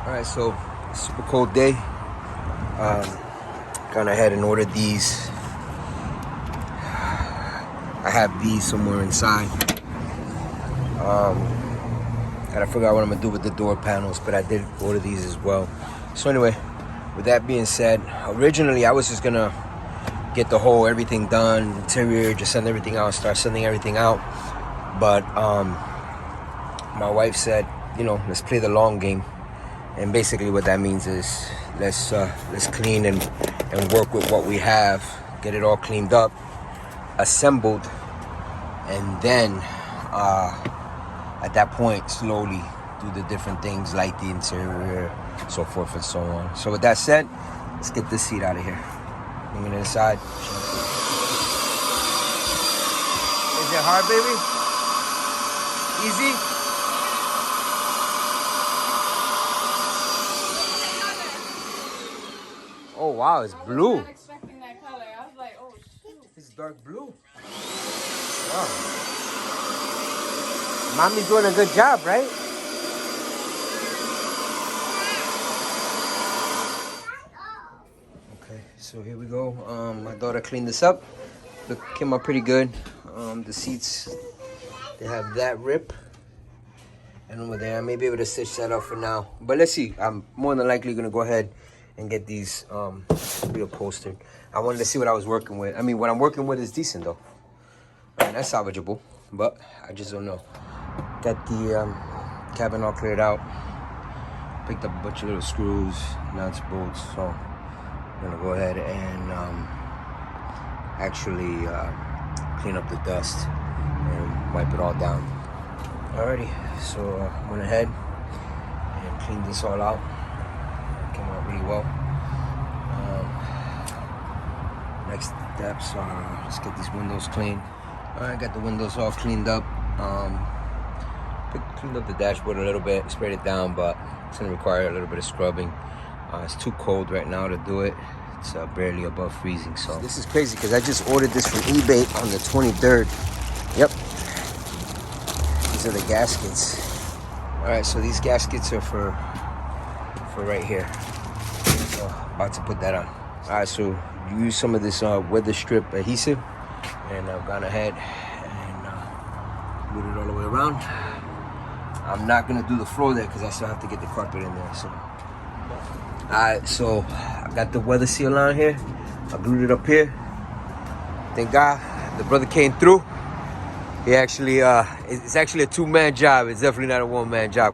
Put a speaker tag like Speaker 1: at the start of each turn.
Speaker 1: Alright, so super cold day. Gone ahead and ordered these. I have these somewhere inside. Gotta figure out what I'm gonna do with the door panels, but I did order these as well. So anyway, with that being said, originally I was just gonna get the whole everything done, interior, just send everything out, start sending everything out. But my wife said, you know, let's play the long game. And basically what that means is let's clean and work with what we have, get it all cleaned up, assembled, and then at that point slowly do the different things like the interior, so forth and so on. So with that said, let's get this seat out of here. Bring it inside. Is it hard, baby? Easy? Oh wow, it's blue.
Speaker 2: I was not expecting that color. I was like, oh shoot.
Speaker 1: It's dark blue. Wow. Mommy's doing a good job, right? Okay, so here we go. My daughter cleaned this up. Came out pretty good. The seats, they have that rip. And over there, I may be able to stitch that up for now. But let's see. I'm more than likely gonna go ahead and get these reupholstered. I wanted to see what I was working with. I mean, what I'm working with is decent though. And that's salvageable, but I just don't know. Got the cabin all cleared out. Picked up a bunch of little screws, nuts, bolts. So I'm gonna go ahead and actually clean up the dust and wipe it all down. Alrighty, so I went ahead and cleaned this all out. Came out really well. Next steps are let's get these windows cleaned. I got the windows all cleaned up. Cleaned up the dashboard a little bit, sprayed it down, but it's gonna require a little bit of scrubbing. It's too cold right now to do it. It's barely above freezing. So this is crazy because I just ordered this from eBay on the 23rd. Yep. These are the gaskets. All right, so these gaskets are for right here. So about to put that on. All right, so you use some of this weather strip adhesive, and I've gone ahead and glued it all the way around. I'm not gonna do the floor there because I still have to get the carpet in there. So, all right, so I got the weather seal on here. I glued it up here. Thank God the brother came through. He actually, it's actually a two-man job. It's definitely not a one-man job.